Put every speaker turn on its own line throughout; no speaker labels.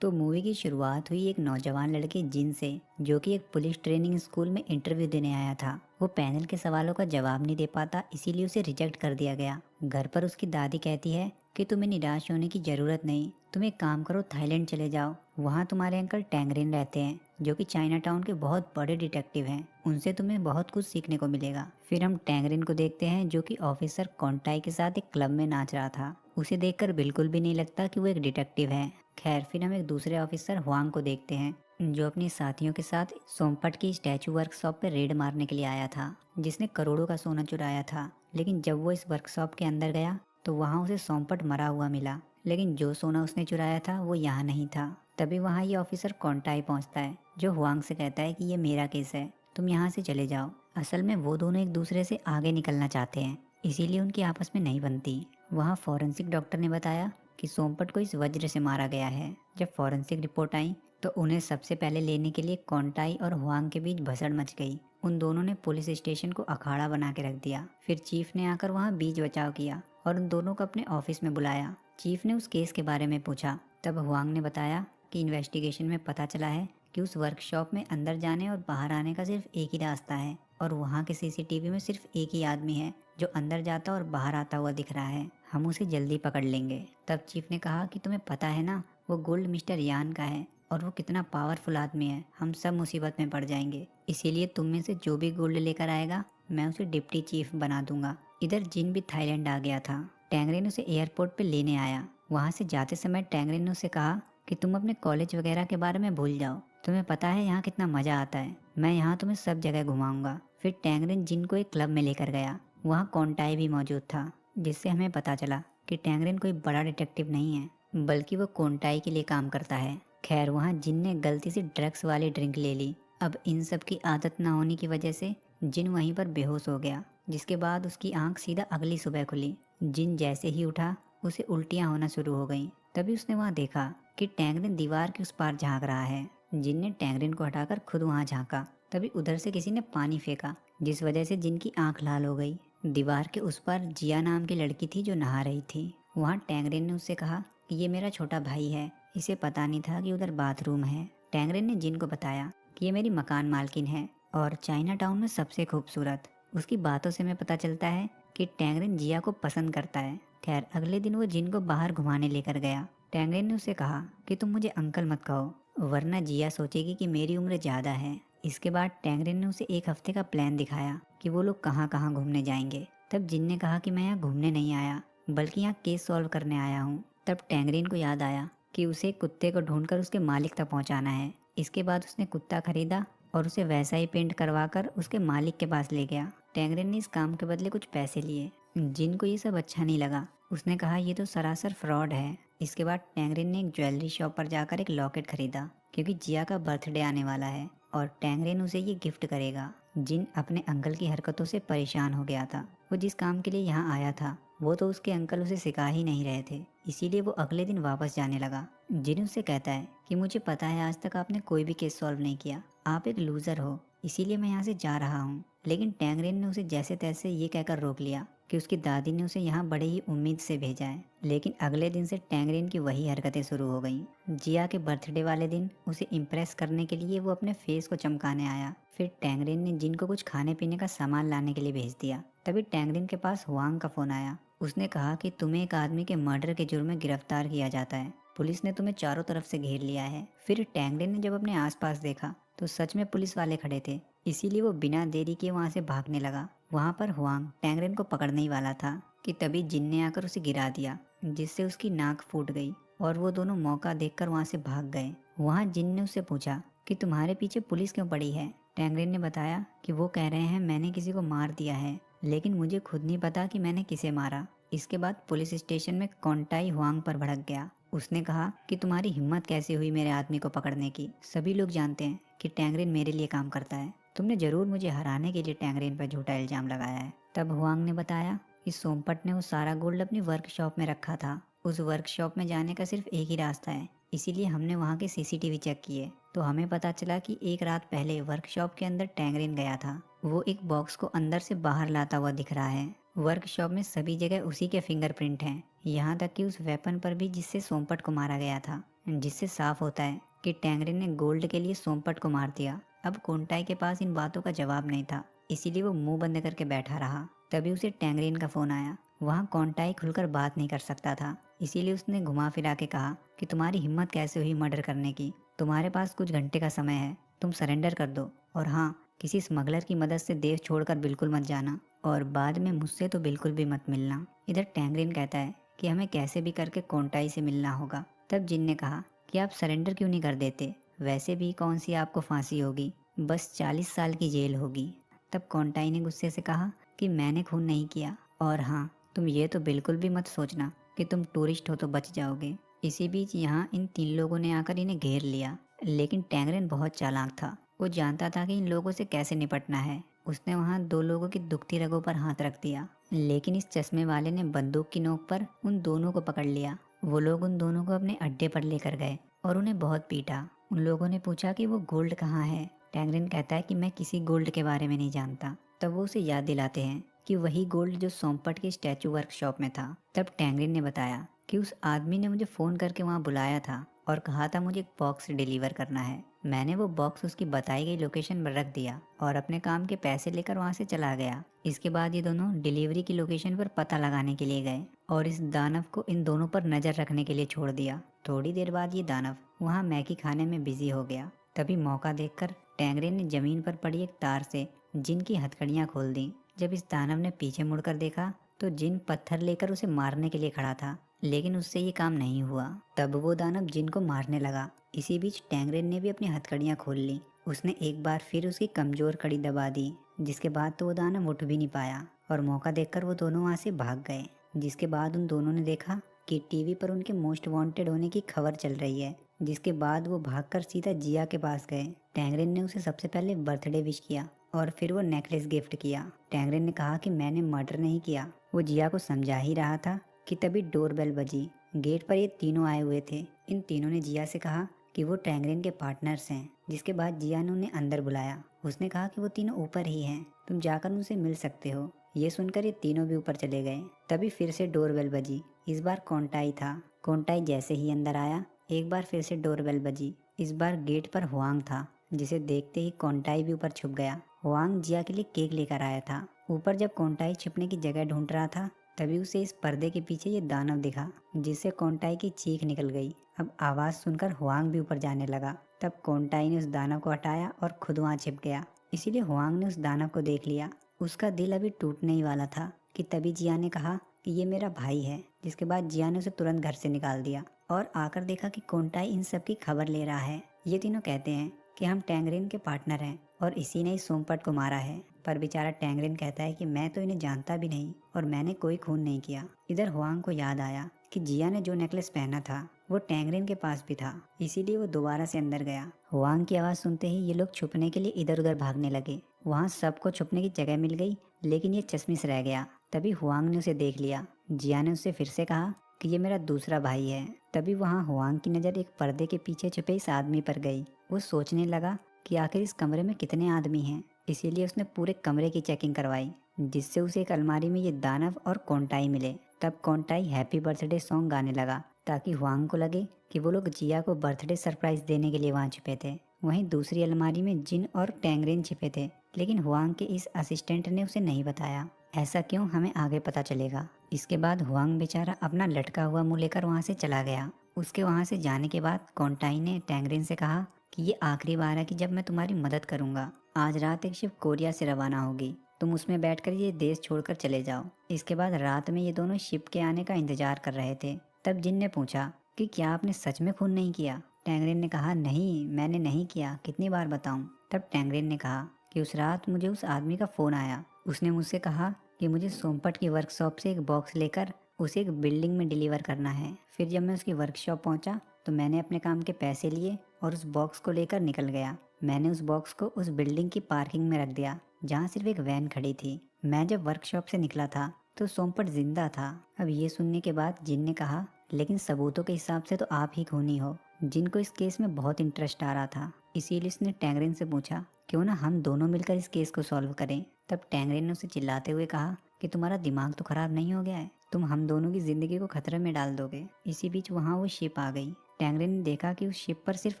तो मूवी की शुरुआत हुई एक नौजवान लड़के जिन से, जो कि एक पुलिस ट्रेनिंग स्कूल में इंटरव्यू देने आया था। वो पैनल के सवालों का जवाब नहीं दे पाता, इसीलिए उसे रिजेक्ट कर दिया गया। घर पर उसकी दादी कहती है कि तुम्हें निराश होने की जरूरत नहीं, तुम एक काम करो, थाईलैंड चले जाओ। वहाँ तुम्हारे अंकल टैंगरिन रहते हैं, जो कि चाइना टाउन के बहुत बड़े डिटेक्टिव हैं। उनसे तुम्हें बहुत कुछ सीखने को मिलेगा। फिर हम टैंगरिन को देखते हैं, जो कि ऑफिसर कॉन्टाई के साथ एक क्लब में नाच रहा था। उसे देखकर बिल्कुल भी नहीं लगता कि वो एक डिटेक्टिव है। खैर, फिर हम एक दूसरे ऑफिसर हुआंग को देखते हैं, जो अपने साथियों के साथ सोमपट की स्टैचू वर्कशॉप पर रेड मारने के लिए आया था, जिसने करोड़ों का सोना चुराया था। लेकिन जब वो इस वर्कशॉप के अंदर गया तो वहाँ उसे सोमपट मरा हुआ मिला, लेकिन जो सोना उसने चुराया था वो यहाँ नहीं था। तभी वहाँ ये ऑफिसर कॉन्टाई पहुँचता है, जो हुआंग से कहता है कि ये मेरा केस है, तुम यहाँ से चले जाओ। असल में वो दोनों एक दूसरे से आगे निकलना चाहते हैं, इसीलिए उनकी आपस में नहीं बनती। वहाँ फॉरेंसिक डॉक्टर ने बताया कि सोमपट को इस वज्र से मारा गया है। जब फॉरेंसिक रिपोर्ट आई तो उन्हें सबसे पहले लेने के लिए कॉन्टाई और हुआंग के बीच भसड़ मच गई। उन दोनों ने पुलिस स्टेशन को अखाड़ा बना के रख दिया। फिर चीफ ने आकर वहाँ बीच बचाव किया और उन दोनों को अपने ऑफिस में बुलाया। चीफ ने उस केस के बारे में पूछा। तब हुआंग ने बताया कि इन्वेस्टिगेशन में पता चला है कि उस वर्कशॉप में अंदर जाने और बाहर आने का सिर्फ एक ही रास्ता है, और वहाँ के सीसीटीवी में सिर्फ एक ही आदमी है जो अंदर जाता और बाहर आता हुआ दिख रहा है। हम उसे जल्दी पकड़ लेंगे। तब चीफ ने कहा कि तुम्हें पता है ना, वो गोल्ड मिस्टर यान का है और वो कितना पावरफुल आदमी है, हम सब मुसीबत में पड़ जाएंगे। इसीलिए तुम में से जो भी गोल्ड लेकर आएगा मैं उसे डिप्टी चीफ बना दूंगा। इधर जिन भी थाईलैंड आ गया था। टैंगरे ने उसे एयरपोर्ट पे लेने आया। वहाँ से जाते समय टैंगरे ने उसे कहा कि तुम अपने कॉलेज वगैरह के बारे में भूल जाओ, तुम्हें पता है यहाँ कितना मजा आता है, मैं यहाँ तुम्हें सब जगह घुमाऊंगा। फिर टैंगरिन जिन को एक क्लब में लेकर गया। वहाँ कॉन्टाई भी मौजूद था, जिससे हमें पता चला कि टैंगरिन कोई बड़ा डिटेक्टिव नहीं है, बल्कि वो कॉन्टाई के लिए काम करता है। खैर, वहाँ जिन ने गलती से ड्रग्स वाली ड्रिंक ले ली। अब इन सब की आदत न होने की वजह से जिन वहीं पर बेहोश हो गया, जिसके बाद उसकी आंख सीधा अगली सुबह खुली। जिन जैसे ही उठा उसे उल्टियाँ होना शुरू हो गई। तभी उसने वहाँ देखा कि टैंगरिन दीवार के उस पार झांक रहा है। जिन ने टैंगरिन को हटाकर खुद वहाँ झांका। तभी उधर से किसी ने पानी फेंका, जिस वजह से जिन की आंख लाल हो गई। दीवार के उस पार जिया नाम की लड़की थी जो नहा रही थी। वहाँ टैंगरिन ने उससे कहा कि ये मेरा छोटा भाई है, इसे पता नहीं था कि उधर बाथरूम है। टैंगरिन ने जिन को बताया कि ये मेरी मकान मालकिन है और चाइना टाउन में सबसे खूबसूरत। उसकी बातों से हमें पता चलता है कि टैंगरिन जिया को पसंद करता है। खैर, अगले दिन वो जिन को बाहर घुमाने लेकर गया। टैंगरिन ने उसे कहा कि तुम मुझे अंकल मत कहो, वरना जिया सोचेगी कि मेरी उम्र ज़्यादा है। इसके बाद टैंगरिन ने उसे एक हफ्ते का प्लान दिखाया कि वो लोग कहाँ कहाँ घूमने जाएंगे। तब जिन ने कहा कि मैं यहाँ घूमने नहीं आया, बल्कि यहाँ केस सॉल्व करने आया हूँ। तब टैंगरिन को याद आया कि उसे कुत्ते को ढूंढकर उसके मालिक तक पहुँचाना है। इसके बाद उसने कुत्ता खरीदा और उसे वैसा ही पेंट करवाकर उसके मालिक के पास ले गया। टैंगरिन ने इस काम के बदले कुछ पैसे लिए। जिन को ये सब अच्छा नहीं लगा। उसने कहा ये तो सरासर फ्रॉड है। इसके बाद टैंगरिन ने एक ज्वेलरी शॉप पर जाकर एक लॉकेट खरीदा, क्योंकि जिया का बर्थडे आने वाला है और टैंगरिन उसे ये गिफ्ट करेगा। जिन अपने अंकल की हरकतों से परेशान हो गया था। वो जिस काम के लिए यहाँ आया था वो तो उसके अंकल उसे सिखा ही नहीं रहे थे, इसीलिए वो अगले दिन वापस जाने लगा। जिन उससे कहता है कि मुझे पता है आज तक आपने कोई भी केस सॉल्व नहीं किया, आप एक लूजर हो, इसीलिए मैं यहाँ से जा रहा हूँ। लेकिन टैंगरिन ने उसे जैसे तैसे ये कहकर रोक लिया कि उसकी दादी ने उसे यहाँ बड़े ही उम्मीद से भेजा है। लेकिन अगले दिन से टैंगरिन की वही हरकतें शुरू हो गईं। जिया के बर्थडे वाले दिन उसे इम्प्रेस करने के लिए वो अपने फेस को चमकाने आया। फिर टैंगरिन ने जिन को कुछ खाने पीने का सामान लाने के लिए भेज दिया। तभी टैंगरिन के पास हुआंग का फोन आया। उसने कहा कि तुम्हें एक आदमी के मर्डर के जुर्म में गिरफ्तार किया जाता है, पुलिस ने तुम्हें चारों तरफ से घेर लिया है। फिर टैंगरिन ने जब अपने आसपास देखा तो सच में पुलिस वाले खड़े थे, इसीलिए वो बिना देरी के वहाँ से भागने लगा। वहाँ पर हुआंग टैंगरिन को पकड़ने ही वाला था कि तभी जिन ने आकर उसे गिरा दिया, जिससे उसकी नाक फूट गई और वो दोनों मौका देखकर वहाँ से भाग गए। वहाँ जिन ने उससे पूछा कि तुम्हारे पीछे पुलिस क्यों पड़ी है। टैंगरिन ने बताया कि वो कह रहे हैं मैंने किसी को मार दिया है, लेकिन मुझे खुद नहीं पता कि मैंने किसे मारा। इसके बाद पुलिस स्टेशन में कॉन्टाई हुआंग पर भड़क गया। उसने कहा कि तुम्हारी हिम्मत कैसे हुई मेरे आदमी को पकड़ने की, सभी लोग जानते हैं कि टैंगरिन मेरे लिए काम करता है, तुमने जरूर मुझे हराने के लिए टैंगरिन पर झूठा इल्जाम लगाया है। तब हुआंग ने बताया कि सोमपट ने वो सारा गोल्ड अपनी वर्कशॉप में रखा था। उस वर्कशॉप में जाने का सिर्फ एक ही रास्ता है, इसीलिए हमने वहाँ के सीसीटीवी चेक किए तो हमें पता चला कि एक रात पहले वर्कशॉप के अंदर टैंगरिन गया था। वो एक बॉक्स को अंदर से बाहर लाता हुआ दिख रहा है। वर्कशॉप में सभी जगह उसी के फिंगरप्रिंट हैं, यहाँ तक कि उस वेपन पर भी जिससे सोमपट को मारा गया था। जिससे साफ होता है कि टैंगरेन ने गोल्ड के लिए सोमपट को मार दिया। अब कोंटाई के पास इन बातों का जवाब नहीं था, इसीलिए वो मुंह बंद करके बैठा रहा। तभी उसे टैंगरेन का फोन आया। वहाँ कोंटाई खुलकर बात नहीं कर सकता था, इसीलिए उसने घुमा फिरा के कहा कि तुम्हारी हिम्मत कैसे हुई मर्डर करने की। तुम्हारे पास कुछ घंटे का समय है, तुम सरेंडर कर दो। और हाँ, किसी स्मगलर की मदद से देश छोड़कर बिल्कुल मत जाना, और बाद में मुझसे तो बिल्कुल भी मत मिलना। इधर टैंगरेन कहता है कि हमें कैसे भी करके कोंटाई से मिलना होगा। तब जिन ने कहा कि आप सरेंडर क्यों नहीं कर देते, वैसे भी कौन सी आपको फांसी होगी, बस 40 साल की जेल होगी। तब कोंटाई ने गुस्से से कहा कि मैंने खून नहीं किया, और हाँ, तुम ये तो बिल्कुल भी मत सोचना कि तुम टूरिस्ट हो तो बच जाओगे। इसी बीच यहाँ इन 3 लोगों ने आकर इन्हें घेर लिया, लेकिन टैंगरेन बहुत चालाक था। वो जानता था कि इन लोगों से कैसे निपटना है। उसने वहाँ 2 लोगों की दुखती रगों पर हाथ रख दिया, लेकिन इस चश्मे वाले ने बंदूक की नोक पर उन दोनों को पकड़ लिया। वो लोग उन दोनों को अपने अड्डे पर लेकर गए और उन्हें बहुत पीटा। उन लोगों ने पूछा कि वो गोल्ड कहाँ है। टैंगरेन कहता है कि मैं किसी गोल्ड के बारे में नहीं जानता। तब वो उसे याद दिलाते हैं कि वही गोल्ड जो सोमपट के स्टैचू वर्कशॉप में था। तब टैंगरेन ने बताया कि उस आदमी ने मुझे फ़ोन करके वहाँ बुलाया था और कहा था मुझे एक बॉक्स डिलीवर करना है। मैंने वो बॉक्स उसकी बताई गई लोकेशन पर रख दिया और अपने काम के पैसे लेकर वहाँ से चला गया। इसके बाद ये दोनों डिलीवरी की लोकेशन पर पता लगाने के लिए गए और इस दानव को इन दोनों पर नज़र रखने के लिए छोड़ दिया। थोड़ी देर बाद ये दानव वहाँ मैगी खाने में बिजी हो गया। तभी मौका देखकर टैंगरेन ने जमीन पर पड़ी एक तार से जिन की हथकड़ियाँ खोल दी। जब इस दानव ने पीछे मुड़कर देखा तो जिन पत्थर लेकर उसे मारने के लिए खड़ा था, लेकिन उससे ये काम नहीं हुआ। तब वो दानव जिन को मारने लगा। इसी बीच टैंगरेन ने भी अपनी हथकड़ियाँ खोल ली। उसने एक बार फिर उसकी कमजोर कड़ी दबा दी, जिसके बाद तो वो दानव उठ भी नहीं पाया और मौका देखकर वो दोनों वहाँ से भाग गए। जिसके बाद उन दोनों ने देखा कि टीवी पर उनके मोस्ट वांटेड होने की खबर चल रही है। जिसके बाद वो भागकर सीधा जिया के पास गए। टैंगरेन ने उसे सबसे पहले बर्थडे विश किया और फिर वो नेकलेस गिफ्ट किया। टैंगरेन ने कहा कि मैंने मर्डर नहीं किया। वो जिया को समझा ही रहा था कि तभी डोरबेल बजी। गेट पर ये तीनों आए हुए थे। इन तीनों ने जिया से कहा कि वो टैंगरेन के पार्टनर्स हैं। जिसके बाद जिया ने उन्हें अंदर बुलाया। उसने कहा कि वो तीनों ऊपर ही हैं, तुम जाकर उनसे मिल सकते हो। ये सुनकर ये तीनों भी ऊपर चले गए। तभी फिर से डोरबेल बजी। इस बार कोंटाई था। कोंटाई जैसे ही अंदर आया, एक बार फिर से डोरबेल बजी। इस बार गेट पर हुआंग था, जिसे देखते ही कोंटाई भी ऊपर छुप गया। हुआंग जिया के लिए केक लेकर आया था। ऊपर जब कोंटाई छिपने की जगह ढूंढ रहा था, तभी उसे इस पर्दे के पीछे ये दानव दिखा, जिससे कोंटाई की चीख निकल गई। अब आवाज सुनकर हुआंग भी ऊपर जाने लगा। तब कोंटाई ने उस दानव को हटाया और खुद वहाँ छिप गया। इसीलिए हुआंग ने उस दानव को देख लिया। उसका दिल अभी टूटने ही वाला था कि तभी जिया ने कहा कि ये मेरा भाई है। जिसके बाद जिया ने उसे तुरंत घर से निकाल दिया और आकर देखा कि कोंटाई इन सब की खबर ले रहा है। ये तीनों कहते हैं कि हम टैंगरेन के पार्टनर हैं और इसी ने इस सोमपट को मारा है। पर बेचारा टैंगरेन कहता है कि मैं तो इन्हें जानता भी नहीं और मैंने कोई खून नहीं किया। इधर हुआंग को याद आया कि जिया ने जो नेकलेस पहना था वो टैंगरेन के पास भी था, इसीलिए वो दोबारा से अंदर गया। हुआंग की आवाज़ सुनते ही ये लोग छुपने के लिए इधर उधर भागने लगे। वहाँ सबको छुपने की जगह मिल गई, लेकिन ये चश्मिश रह गया। तभी हुआंग ने उसे देख लिया। जिया ने उससे फिर से कहा कि ये मेरा दूसरा भाई है। तभी वहाँ हुआंग की नज़र एक पर्दे के पीछे छुपे इस आदमी पर गई। वो सोचने लगा कि आखिर इस कमरे में कितने आदमी हैं, इसीलिए उसने पूरे कमरे की चेकिंग करवाई, जिससे उसे एक अलमारी में ये दानव और कोंटाई मिले। तब कोंटाई हैप्पी बर्थडे सॉन्ग गाने लगा ताकि हुआंग को लगे कि वो लोग जिया को बर्थडे सरप्राइज देने के लिए वहाँ छिपे थे। वहीं दूसरी अलमारी में जिन और टैंगरेन छिपे थे, लेकिन हुआंग के इस असिस्टेंट ने उसे नहीं बताया। ऐसा क्यों, हमें आगे पता चलेगा। इसके बाद हुआंग बेचारा अपना लटका हुआ मुंह लेकर वहाँ से चला गया। उसके वहाँ से जाने के बाद कोंटाई ने टैंगरेन से कहा कि ये आखिरी बार है कि जब मैं तुम्हारी मदद करूंगा। आज रात एक शिप कोरिया से रवाना होगी, तुम उसमें बैठकर ये देश छोड़कर चले जाओ। इसके बाद रात में ये दोनों शिप के आने का इंतजार कर रहे थे। तब जिन ने पूछा कि क्या आपने सच में खून नहीं किया। टैंगरेन ने कहा नहीं, मैंने नहीं किया, कितनी बार बताऊं। तब टैंगरेन ने कहा कि उस रात मुझे उस आदमी का फ़ोन आया। उसने मुझसे कहा कि मुझे सोमपट की वर्कशॉप से एक बॉक्स लेकर उसे एक बिल्डिंग में डिलीवर करना है। फिर जब मैं उसकी वर्कशॉप पहुंचा तो मैंने अपने काम के पैसे लिए और उस बॉक्स को लेकर निकल गया। मैंने उस बॉक्स को उस बिल्डिंग की पार्किंग में रख दिया जहाँ सिर्फ एक वैन खड़ी थी। मैं जब वर्कशॉप से निकला था तो सोमपट जिंदा था। अब ये सुनने के बाद जिन ने कहा लेकिन सबूतों के हिसाब से तो आप ही खूनी हो। जिन को इस केस में बहुत इंटरेस्ट आ रहा था, इसीलिए उसने टैंगरेन से पूछा क्यों ना हम दोनों मिलकर इस केस को सॉल्व करें। तब टैंगरेन ने उसे चिल्लाते हुए कहा कि तुम्हारा दिमाग तो खराब नहीं हो गया है, तुम हम दोनों की जिंदगी को खतरे में डाल दोगे। इसी बीच वहाँ वो शिप आ गई। टैंगरेन ने देखा कि उस शिप पर सिर्फ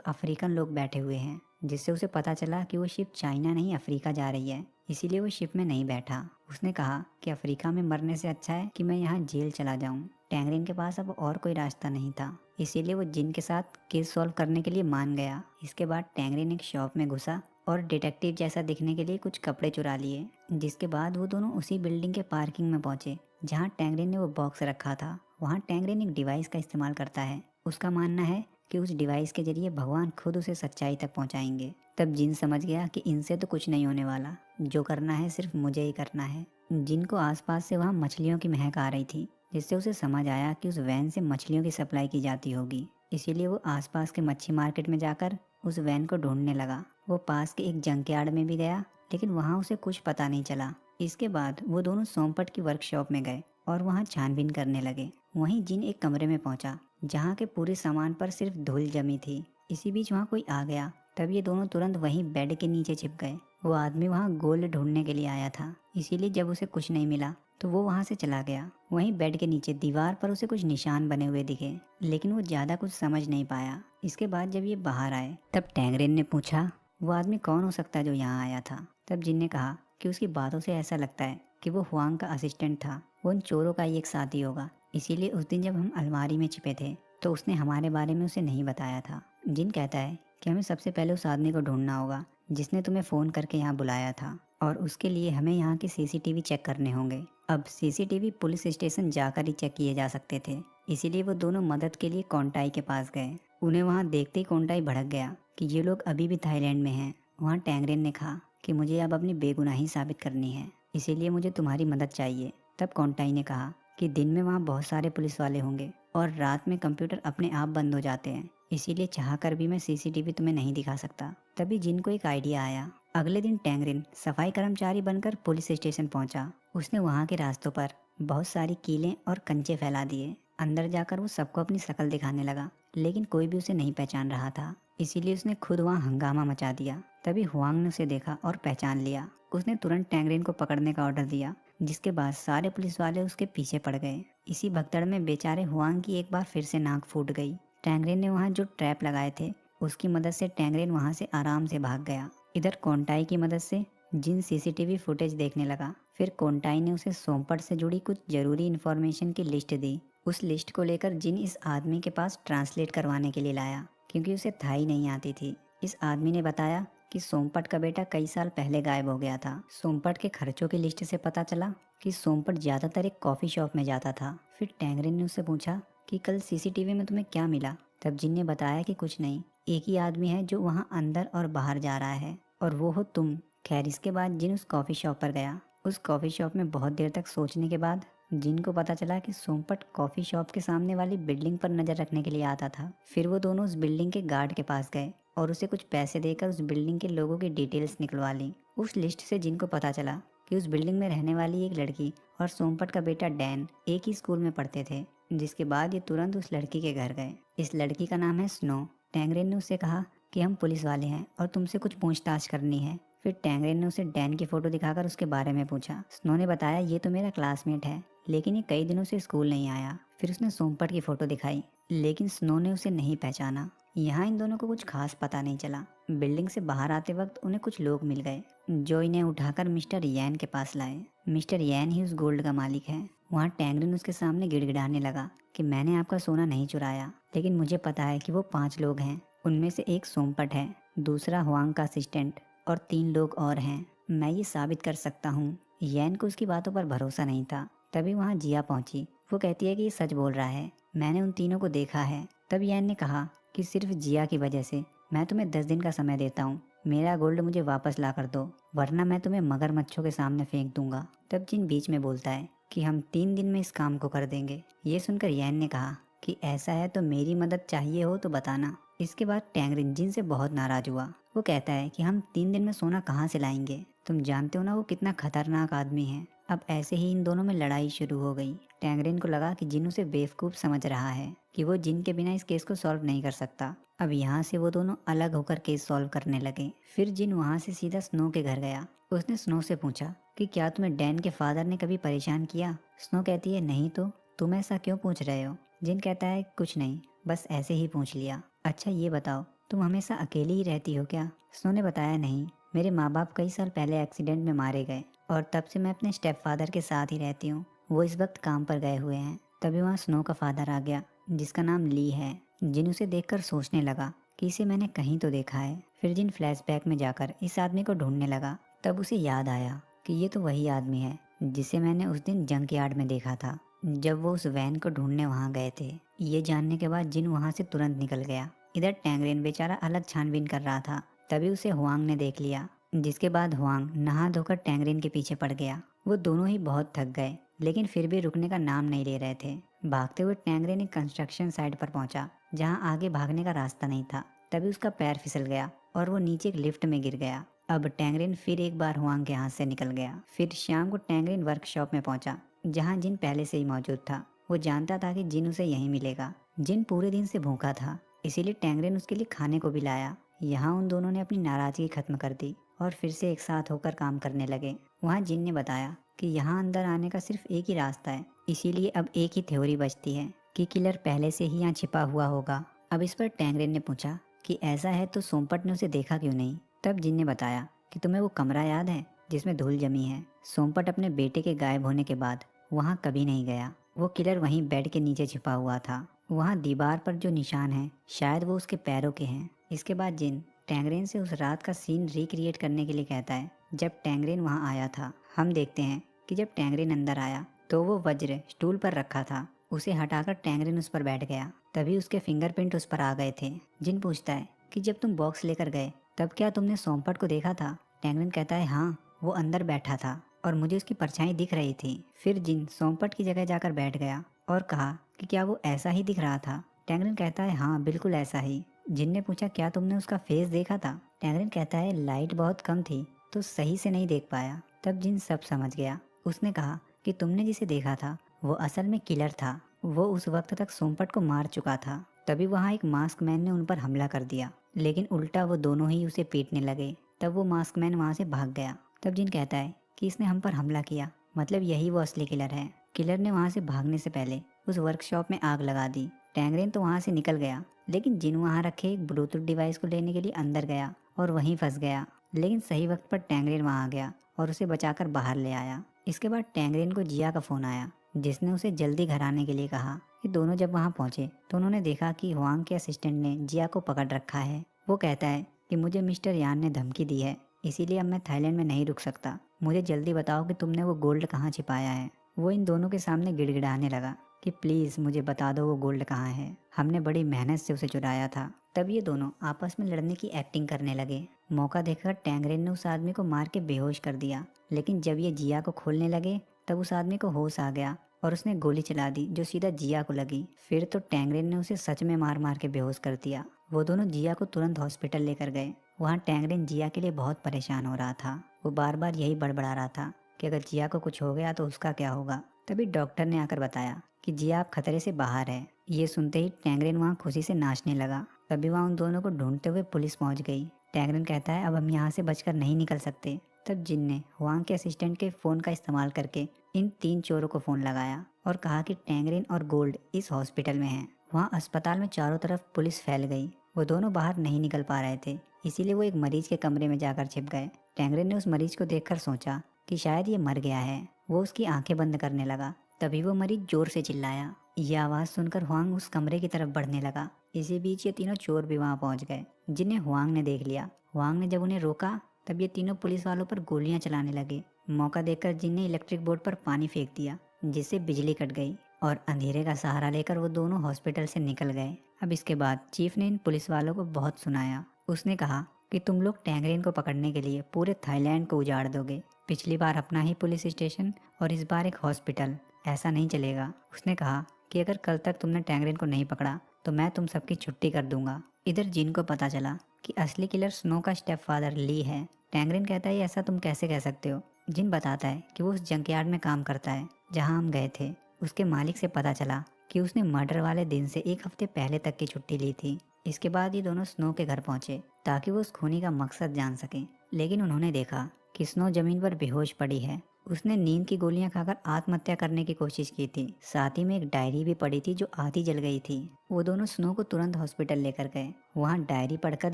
अफ्रीकन लोग बैठे हुए हैं, जिससे उसे पता चला कि वो शिप चाइना नहीं अफ्रीका जा रही है। इसीलिए वो शिप में नहीं बैठा। उसने कहा कि अफ्रीका में मरने से अच्छा है कि मैं यहाँ जेल चला जाऊँ। टैंगरेन के पास अब और कोई रास्ता नहीं था, इसीलिए वो जिन के साथ केस सॉल्व करने के लिए मान गया। इसके बाद टैंगरेन एक शॉप में घुसा और डिटेक्टिव जैसा दिखने के लिए कुछ कपड़े चुरा लिए। जिसके बाद वो दोनों उसी बिल्डिंग के पार्किंग में पहुंचे जहां टैंगरेन ने वो बॉक्स रखा था। वहां टैंगरेन एक डिवाइस का इस्तेमाल करता है। उसका मानना है कि उस डिवाइस के जरिए भगवान खुद उसे सच्चाई तक पहुंचाएंगे। तब जिन समझ गया कि इनसे तो कुछ नहीं होने वाला, जो करना है सिर्फ मुझे ही करना है। जिन को आसपास से वहां मछलियों की महक आ रही थी, जिससे उसे समझ आया कि उस वैन से मछलियों की सप्लाई की जाती होगी। इसीलिए वो आसपास के मच्छी मार्केट में जाकर उस वैन को ढूंढने लगा। वो पास के एक जंकयार्ड में भी गया, लेकिन वहाँ उसे कुछ पता नहीं चला। इसके बाद वो दोनों सोमपट की वर्कशॉप में गए और वहाँ छानबीन करने लगे। वहीं जिन एक कमरे में पहुंचा जहाँ के पूरे सामान पर सिर्फ धूल जमी थी। इसी बीच वहाँ कोई आ गया। तब ये दोनों तुरंत वहीं बेड के नीचे छिप गए। वो आदमी वहाँ गोल्ड ढूंढने के लिए आया था, इसीलिए जब उसे कुछ नहीं मिला तो वो वहाँ से चला गया। वहीं बेड के नीचे दीवार पर उसे कुछ निशान बने हुए दिखे, लेकिन वो ज्यादा कुछ समझ नहीं पाया। इसके बाद जब ये बाहर आए तब टैंगरेन ने पूछा वो आदमी कौन हो सकता है जो यहाँ आया था। तब जिन ने कहा कि उसकी बातों से ऐसा लगता है कि वो हुआंग का असिस्टेंट था। वो उन चोरों का ही एक साथी होगा। इसीलिए उस दिन जब हम अलमारी में छिपे थे तो उसने हमारे बारे में उसे नहीं बताया था। जिन कहता है कि हमें सबसे पहले उस आदमी को ढूंढना होगा जिसने तुम्हें फ़ोन करके यहाँ बुलाया था, और उसके लिए हमें यहाँ के सीसीटीवी चेक करने होंगे। अब सीसीटीवी पुलिस स्टेशन जाकर ही चेक किए जा सकते थे, इसीलिए वो दोनों मदद के लिए कोंटाई के पास गए। उन्हें वहाँ देखते ही कोंटाई भड़क गया कि ये लोग अभी भी थाईलैंड में हैं। वहाँ टैंगरेन ने कहा कि मुझे अब अपनी बेगुनाही साबित करनी है, इसीलिए मुझे तुम्हारी मदद चाहिए। तब कोंटाई ने कहा कि दिन में वहाँ बहुत सारे पुलिस वाले होंगे और रात में कंप्यूटर अपने आप बंद हो जाते हैं, इसीलिए चाहकर भी मैं सीसीटीवी तुम्हें नहीं दिखा सकता। तभी जिन को एक आइडिया आया। अगले दिन टैंगरेन सफाई कर्मचारी बनकर पुलिस स्टेशन पहुंचा। उसने वहां के रास्तों पर बहुत सारी कीलें और कंचे फैला दिए। अंदर जाकर वो सबको अपनी शक्ल दिखाने लगा, लेकिन कोई भी उसे नहीं पहचान रहा था, इसीलिए उसने खुद वहां हंगामा मचा दिया। तभी हुआंग ने उसे देखा और पहचान लिया। उसने तुरंत टैंगरेन को पकड़ने का ऑर्डर दिया, जिसके बाद सारे पुलिस वाले उसके पीछे पड़ गए। इसी भगदड़ में बेचारे हुआंग की एक बार फिर से नाक फूट गई। टैंगरेन ने वहाँ जो ट्रैप लगाए थे उसकी मदद से टैंगरेन वहाँ से आराम से भाग गया। इधर कोंटाई की मदद से जिन सीसीटीवी फुटेज देखने लगा। फिर कोंटाई ने उसे सोमपट से जुड़ी कुछ जरूरी इन्फॉर्मेशन की लिस्ट दी। उस लिस्ट को लेकर जिन इस आदमी के पास ट्रांसलेट करवाने के लिए लाया, क्योंकि उसे थाई नहीं आती थी। इस आदमी ने बताया कि सोमपट का बेटा कई साल पहले गायब हो गया था। सोमपट के खर्चों की लिस्ट से पता चला कि सोमपट ज्यादातर एक कॉफी शॉप में जाता था। फिर टैंगरेन ने उससे पूछा कि कल सीसीटीवी में तुम्हें क्या मिला। तब जिन ने बताया कि कुछ नहीं, एक ही आदमी है जो वहाँ अंदर और बाहर जा रहा है, और वो हो तुम। खैर, इसके बाद जिन उस कॉफी शॉप पर गया। उस कॉफी शॉप में बहुत देर तक सोचने के बाद जिन को पता चला कि सोमपट कॉफी शॉप के सामने वाली बिल्डिंग पर नजर रखने के लिए आता था। फिर वो दोनों उस बिल्डिंग के गार्ड के पास गए और उसे कुछ पैसे देकर उस बिल्डिंग के लोगों की डिटेल्स निकलवा ली। उस लिस्ट से जिन को पता चला कि उस बिल्डिंग में रहने वाली एक लड़की और सोमपट का बेटा डैन एक ही स्कूल में पढ़ते थे। जिसके बाद ये तुरंत उस लड़की के घर गए। इस लड़की का नाम है स्नो। टैंगरेन ने उससे कहा कि हम पुलिस वाले हैं और तुमसे कुछ पूछताछ करनी है। फिर टैंगरेन ने उसे डैन की फोटो दिखाकर उसके बारे में पूछा। स्नो ने बताया ये तो मेरा क्लासमेट है, लेकिन ये कई दिनों से स्कूल नहीं आया। फिर उसने सोमपट की फोटो दिखाई, लेकिन स्नो ने उसे नहीं पहचाना। यहाँ इन दोनों को कुछ खास पता नहीं चला। बिल्डिंग से बाहर आते वक्त उन्हें कुछ लोग मिल गए जो इन्हें उठाकर मिस्टर यैन के पास लाए। मिस्टर यैन ही उस गोल्ड का मालिक है। वहाँ टैंगरेन उसके सामने गिड़गिड़ाने लगा कि मैंने आपका सोना नहीं चुराया, लेकिन मुझे पता है कि वो 5 लोग हैं। उनमें से एक सोमपट है, दूसरा हुआंग का असिस्टेंट और 3 लोग और हैं। मैं ये साबित कर सकता हूँ। यैन को उसकी बातों पर भरोसा नहीं था। तभी वहाँ जिया पहुंची। वो कहती है कि ये सच बोल रहा है, मैंने उन तीनों को देखा है। तब यैन ने कहा कि सिर्फ जिया की वजह से मैं तुम्हें 10 दिन का समय देता हूँ। मेरा गोल्ड मुझे वापस ला कर दो, वरना मैं तुम्हें मगरमच्छों के सामने फेंक दूंगा। तब जिन बीच में बोलता है कि हम 3 दिन में इस काम को कर देंगे। ये सुनकर यैन ने कहा कि ऐसा है तो मेरी मदद चाहिए हो तो बताना। इसके बाद टैंगरेन जिन से बहुत नाराज हुआ। वो कहता है कि हम 3 दिन में सोना कहाँ से लाएंगे, तुम जानते हो ना वो कितना खतरनाक आदमी है। अब ऐसे ही इन दोनों में लड़ाई शुरू हो गई। टैंगरेन को लगा कि जिन उसे बेवकूफ समझ रहा है कि वो जिन के बिना इस केस को सॉल्व नहीं कर सकता। अब यहाँ से वो दोनों अलग होकर केस सॉल्व करने लगे। फिर जिन वहाँ से सीधा स्नो के घर गया। उसने स्नो से पूछा कि क्या तुम्हें डैन के फादर ने कभी परेशान किया। स्नो कहती है नहीं तो तुम ऐसा क्यों पूछ रहे हो। जिन कहता है कुछ नहीं, बस ऐसे ही पूछ लिया। अच्छा ये बताओ, तुम हमेशा अकेली ही रहती हो क्या? स्नो ने बताया, नहीं, मेरे माँ बाप कई साल पहले एक्सीडेंट में मारे गए और तब से मैं अपने स्टेप फादर के साथ ही रहती हूँ। वो इस वक्त काम पर गए हुए हैं। तभी वहाँ स्नो का फादर आ गया, जिसका नाम ली है। जिन उसे देखकर सोचने लगा कि इसे मैंने कहीं तो देखा है। फिर जिन फ्लैशबैक में जाकर इस आदमी को ढूंढने लगा, तब उसे याद आया कि ये तो वही आदमी है जिसे मैंने उस दिन जंक यार्ड में देखा था, जब वो उस वैन को ढूंढने वहाँ गए थे। ये जानने के बाद जिन वहाँ से तुरंत निकल गया। इधर टैंगरेन बेचारा अलग छानबीन कर रहा था। तभी उसे हुआंग ने देख लिया, जिसके बाद हुआंग नहा धोकर टैंगरेन के पीछे पड़ गया। वो दोनों ही बहुत थक गए, लेकिन फिर भी रुकने का नाम नहीं ले रहे थे। भागते हुए टैंगरेन एक कंस्ट्रक्शन साइट पर पहुंचा, जहां आगे भागने का रास्ता नहीं था। तभी उसका पैर फिसल गया और वो नीचे एक लिफ्ट में गिर गया। अब टैंगरेन फिर एक बार हुआंग के हाथ से निकल गया। फिर शाम को टैंगरेन वर्कशॉप में पहुंचा, जहां जिन पहले से ही मौजूद था। वो जानता था कि जिन उसे यहीं मिलेगा। जिन पूरे दिन से भूखा था, इसीलिए टैंगरेन उसके लिए खाने को भी लाया। यहाँ उन दोनों ने अपनी नाराजगी खत्म कर दी और फिर से एक साथ होकर काम करने लगे। वहाँ जिन ने बताया कि यहाँ अंदर आने का सिर्फ एक ही रास्ता है, इसीलिए अब एक ही थ्योरी बचती है कि किलर पहले से ही यहाँ छिपा हुआ होगा। अब इस पर टैंगरेन ने पूछा कि ऐसा है तो सोमपट ने उसे देखा क्यों नहीं? तब जिन ने बताया कि तुम्हें वो कमरा याद है जिसमें धूल जमी है? सोमपट अपने बेटे के गायब होने के बाद वहाँ कभी नहीं गया। वो किलर वहीं बेड के नीचे छिपा हुआ था। वहाँ दीवार पर जो निशान है, शायद वो उसके पैरों के हैं। इसके बाद जिन टैंगरेन से उस रात का सीन रिक्रिएट करने के लिए कहता है, जब टैंगरेन वहाँ आया था। हम देखते हैं कि जब टैंगरेन अंदर आया तो वो वज्र स्टूल पर रखा था। उसे हटाकर टैंगरेन उस पर बैठ गया। तभी उसके फिंगरप्रिंट उस पर आ गए थे। जिन पूछता है कि जब तुम बॉक्स लेकर गए तब क्या तुमने सोमपट को देखा था? टैंगरेन कहता है, हाँ, वो अंदर बैठा था और मुझे उसकी परछाई दिख रही थी। फिर जिन सोमपट की जगह जाकर बैठ गया और कहा कि क्या वो ऐसा ही दिख रहा था? टैंगरेन कहता है, हाँ, बिल्कुल ऐसा ही। जिन ने पूछा, क्या तुमने उसका फेस देखा था? टैंगरेन कहता है, लाइट बहुत कम थी तो सही से नहीं देख पाया। तब जिन सब समझ गया। उसने कहा कि तुमने जिसे देखा था वो असल में किलर था। वो उस वक्त तक सोमपट को मार चुका था। तभी वहाँ एक मास्क मैन ने उन पर हमला कर दिया, लेकिन उल्टा वो दोनों ही उसे पीटने लगे। तब वो मास्क मैन वहाँ से भाग गया। तब जिन कहता है कि इसने हम पर हमला किया, मतलब यही वो असली किलर है। किलर ने वहाँ से भागने से पहले उस वर्कशॉप में आग लगा दी। टैंगरेन तो वहाँ से निकल गया, लेकिन जिन वहाँ रखे एक ब्लूटूथ डिवाइस को लेने के लिए अंदर गया और वहीं फंस गया। लेकिन सही वक्त पर टैंगरेन वहाँ आ गया और उसे बचाकर बाहर ले आया। इसके बाद टैंगरेन को जिया का फोन आया, जिसने उसे जल्दी घर आने के लिए कहा। कि दोनों जब वहाँ पहुँचे तो उन्होंने देखा कि हुआंग के असिस्टेंट ने जिया को पकड़ रखा है। वो कहता है कि मुझे मिस्टर यान ने धमकी दी है, इसीलिए अब मैं थाईलैंड में नहीं रुक सकता। मुझे जल्दी बताओ कि तुमने वो गोल्ड कहाँ छिपाया है। वो इन दोनों के सामने गिड़गिड़ाने लगा कि प्लीज़ मुझे बता दो वो गोल्ड कहाँ है, हमने बड़ी मेहनत से उसे चुराया था। तब ये दोनों आपस में लड़ने की एक्टिंग करने लगे। मौका देखकर टैंगरेन ने उस आदमी को मार के बेहोश कर दिया, लेकिन जब ये जिया को खोलने लगे तब उस आदमी को होश आ गया और उसने गोली चला दी जो सीधा जिया को लगी। फिर तो टैंगरेन ने उसे सच में मार मार के बेहोश कर दिया। वो दोनों जिया को तुरंत हॉस्पिटल लेकर गए। वहाँ टैंगरेन जिया के लिए बहुत परेशान हो रहा था। वो बार बार यही बड़बड़ा रहा था कि अगर जिया को कुछ हो गया तो उसका क्या होगा। तभी डॉक्टर ने आकर बताया कि जिया आप खतरे से बाहर है। ये सुनते ही टैंगरेन वहाँ खुशी से नाचने लगा। तभी वहाँ उन दोनों को ढूंढते हुए पुलिस पहुँच गई। टैंगरेन कहता है, अब हम यहाँ से बचकर नहीं निकल सकते। तब जिन ने हुआंग के असिस्टेंट के फ़ोन का इस्तेमाल करके इन 3 चोरों को फ़ोन लगाया और कहा कि टैंगरेन और गोल्ड इस हॉस्पिटल में हैं। वहाँ अस्पताल में चारों तरफ पुलिस फैल गई। वो दोनों बाहर नहीं निकल पा रहे थे, इसीलिए वो एक मरीज के कमरे में जाकर छिप गए। टैंगरेन ने उस मरीज को देखकर सोचा कि शायद ये मर गया है। वो उसकी आंखें बंद करने लगा। तभी वो मरीज जोर से चिल्लाया। ये आवाज़ सुनकर हुआंग उस कमरे की तरफ बढ़ने लगा। इसी बीच ये तीनों चोर भी वहाँ पहुँच गए, जिन्हें हुआंग ने देख लिया। हुआंग ने जब उन्हें रोका तब ये तीनों पुलिस वालों पर गोलियां चलाने लगे। मौका देखकर जिन ने इलेक्ट्रिक बोर्ड पर पानी फेंक दिया, जिससे बिजली कट गई और अंधेरे का सहारा लेकर वो दोनों हॉस्पिटल से निकल गए। अब इसके बाद चीफ ने इन पुलिस वालों को बहुत सुनाया। उसने कहा कि तुम लोग टैंगरेन को पकड़ने के लिए पूरे थाईलैंड को उजाड़ दोगे। पिछली बार अपना ही पुलिस स्टेशन और इस बार एक हॉस्पिटल, ऐसा नहीं चलेगा। उसने कहा कि अगर कल तक तुमने टैंगरेन को नहीं पकड़ा तो मैं तुम सबकी छुट्टी कर दूंगा। इधर जिन को पता चला कि असली किलर स्नो का स्टेप फादर ली है। टैंगरेन कहता है, ऐसा तुम कैसे कह सकते हो? जिन बताता है कि वो उस जंकयार्ड में काम करता है जहां हम गए थे। उसके मालिक से पता चला कि उसने मर्डर वाले दिन से 1 हफ्ते पहले तक की छुट्टी ली थी। इसके बाद ये दोनों स्नो के घर पहुंचे ताकि वो उस खूनी का मकसद जान सकें, लेकिन उन्होंने देखा कि स्नो जमीन पर बेहोश पड़ी है उसने नींद की गोलियां खाकर आत्महत्या करने की कोशिश की थी। साथ ही में एक डायरी भी पड़ी थी जो आधी जल गई थी। वो दोनों स्नो को तुरंत हॉस्पिटल लेकर गए। वहाँ डायरी पढ़कर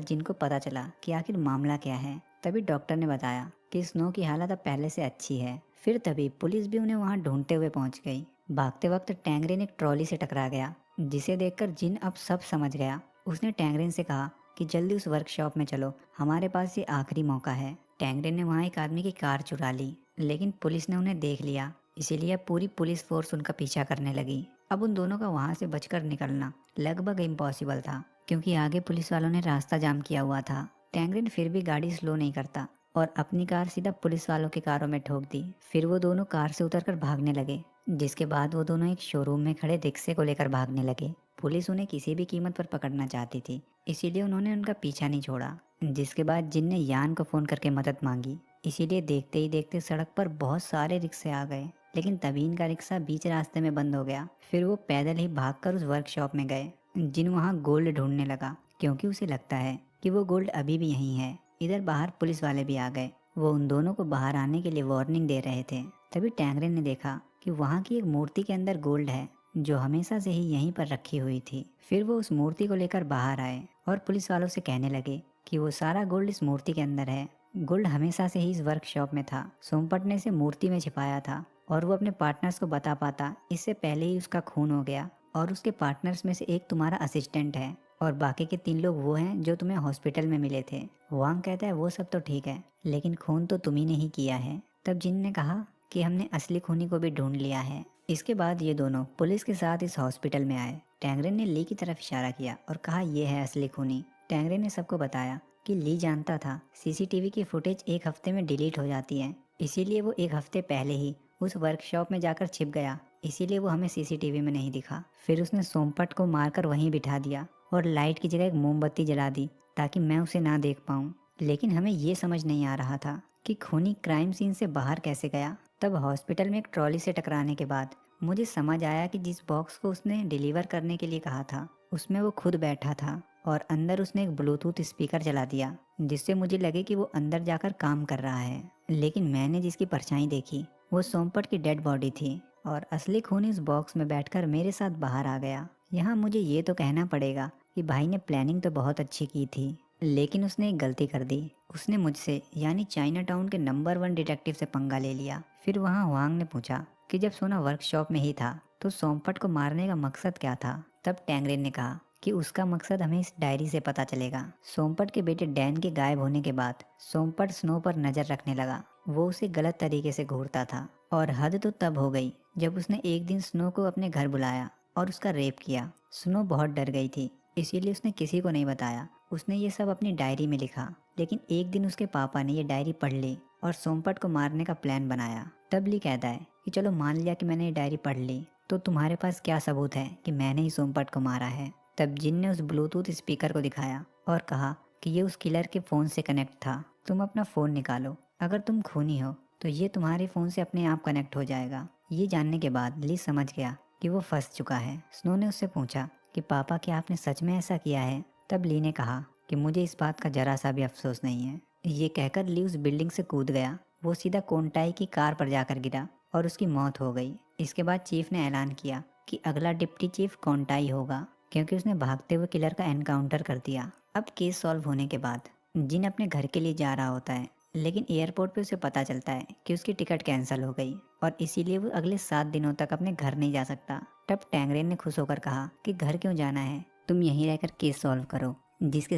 जिनको पता चला कि आखिर मामला क्या है। तभी डॉक्टर ने बताया कि स्नो की हालत अब पहले से अच्छी है। फिर तभी पुलिस भी उन्हें वहाँ ढूंढते हुए पहुंच गई। भागते वक्त टैंगरेन एक ट्रॉली से टकरा गया, जिसे देखकर जिन अब सब समझ गया। उसने टैंगरेन से कहा कि जल्दी उस वर्कशॉप में चलो, हमारे पास ये आखिरी मौका है। टैंगरेन ने वहाँ एक आदमी की कार चुरा ली, लेकिन पुलिस ने उन्हें देख लिया, इसीलिए अब पूरी पुलिस फोर्स उनका पीछा करने लगी। अब उन दोनों का वहाँ से बचकर निकलना लगभग इम्पॉसिबल था, क्योंकि आगे पुलिस वालों ने रास्ता जाम किया हुआ था। टैंगरेन फिर भी गाड़ी स्लो नहीं करता और अपनी कार सीधा पुलिस वालों की कारों में ठोक दी। फिर वो दोनों कार से उतरकर भागने लगे, जिसके बाद वो दोनों एक शोरूम में खड़े रिक्शे को लेकर भागने लगे। पुलिस उन्हें किसी भी कीमत पर पकड़ना चाहती थी, इसीलिए उन्होंने उनका पीछा नहीं छोड़ा। जिसके बाद जिन ने यान को फोन करके मदद मांगी, इसीलिए देखते ही देखते सड़क पर बहुत सारे रिक्शे आ गए। लेकिन तभी इनका रिक्शा बीच रास्ते में बंद हो गया। फिर वो पैदल ही भागकर उस वर्कशॉप में गए। जिन वहाँ गोल्ड ढूंढने लगा, क्योंकि उसे लगता है कि वो गोल्ड अभी भी यहीं है। इधर बाहर पुलिस वाले भी आ गए। वो उन दोनों को बाहर आने के लिए वार्निंग दे रहे थे। तभी टैंगरेन ने देखा कि वहाँ की एक मूर्ति के अंदर गोल्ड है, जो हमेशा से ही यहीं पर रखी हुई थी। फिर वो उस मूर्ति को लेकर बाहर आए और पुलिस वालों से कहने लगे कि वो सारा गोल्ड इस मूर्ति के अंदर है। गोल्ड हमेशा से ही इस वर्कशॉप में था। सोमपट ने इसे मूर्ति में छिपाया था और वो अपने पार्टनर्स को बता पाता इससे पहले ही उसका खून हो गया। और उसके पार्टनर्स में से एक तुम्हारा असिस्टेंट है और बाकी के 3 लोग वो हैं जो तुम्हें हॉस्पिटल में मिले थे। वांग कहता है वो सब तो ठीक है, लेकिन खून तो तुम्ही ने ही किया है। तब जिन ने कहा कि हमने असली खूनी को भी ढूंढ लिया है। इसके बाद ये दोनों पुलिस के साथ इस हॉस्पिटल में आए। टैंगरेन ने ली की तरफ इशारा किया और कहा ये है असली खूनी। टैंगरेन ने सबको बताया कि ली जानता था सीसीटीवी की फुटेज 1 हफ्ते में डिलीट हो जाती है, इसीलिए वो 1 हफ्ते पहले ही उस वर्कशॉप में जाकर छिप गया, इसीलिए वो हमें सीसीटीवी में नहीं दिखा। फिर उसने सोमपट को मारकर वहीं बिठा दिया और लाइट की जगह एक मोमबत्ती जला दी ताकि मैं उसे ना देख पाऊँ। लेकिन हमें ये समझ नहीं आ रहा था कि खूनी क्राइम सीन से बाहर कैसे गया। तब हॉस्पिटल में एक ट्रॉली से टकराने के बाद मुझे समझ आया कि जिस बॉक्स को उसने डिलीवर करने के लिए कहा था, उसमें वो खुद बैठा था और अंदर उसने एक ब्लूटूथ स्पीकर चला दिया, जिससे मुझे लगे कि वो अंदर जाकर काम कर रहा है। लेकिन मैंने जिसकी परछाई देखी वो सोमपट की डेड बॉडी थी और असली खूनी इस बॉक्स में बैठकर मेरे साथ बाहर आ गया। यहाँ मुझे ये तो कहना पड़ेगा कि भाई ने प्लानिंग तो बहुत अच्छी की थी, लेकिन उसने एक गलती कर दी। उसने मुझसे यानी चाइना टाउन के नंबर 1 डिटेक्टिव से पंगा ले लिया। फिर वहाँ हुआंग ने पूछा कि जब सोना वर्कशॉप में ही था तो सोमपट को मारने का मकसद क्या था। तब टैंगरेन ने कहा कि उसका मकसद हमें इस डायरी से पता चलेगा। सोमपट के बेटे डैन के गायब होने के बाद सोमपट स्नो पर नजर रखने लगा। वो उसे गलत तरीके से घूरता था और हद तो तब हो गई जब उसने एक दिन स्नो को अपने घर बुलाया और उसका रेप किया। स्नो बहुत डर गई थी, इसीलिए उसने किसी को नहीं बताया। उसने ये सब अपनी डायरी में लिखा, लेकिन एक दिन उसके पापा ने ये डायरी पढ़ ली और सोमपट को मारने का प्लान बनाया। तब ली कहता है कि चलो मान लिया कि मैंने ये डायरी पढ़ ली, तो तुम्हारे पास क्या सबूत है कि मैंने ही सोमपट को मारा है। तब जिन ने उस ब्लूटूथ स्पीकर को दिखाया और कहा कि ये उस किलर के फ़ोन से कनेक्ट था। तुम अपना फ़ोन निकालो, अगर तुम खूनी हो तो ये तुम्हारे फ़ोन से अपने आप कनेक्ट हो जाएगा। ये जानने के बाद ली समझ गया कि वो फंस चुका है। स्नो ने उससे पूछा कि पापा क्या आपने सच में ऐसा किया है। तब ली ने कहा कि मुझे इस बात का जरा सा भी अफसोस नहीं है। ये कहकर ली उस बिल्डिंग से कूद गया। वो सीधा कोंटाई की कार पर जाकर गिरा और उसकी मौत हो गई। इसके बाद चीफ ने ऐलान किया कि अगला डिप्टी चीफ कोंटाई होगा, क्योंकि उसने भागते हुए किलर का एनकाउंटर कर दिया। अब केस सॉल्व होने के बाद जिन अपने घर के लिए जा रहा होता है, लेकिन एयरपोर्ट पे उसे पता चलता है कि उसकी टिकट कैंसिल हो गई और इसीलिए वो अगले 7 दिनों तक अपने घर नहीं जा सकता। तब टैंगरेन ने खुश होकर कहा कि घर क्यों जाना है, तुम यहीं रहकर केस सॉल्व करो। जिसके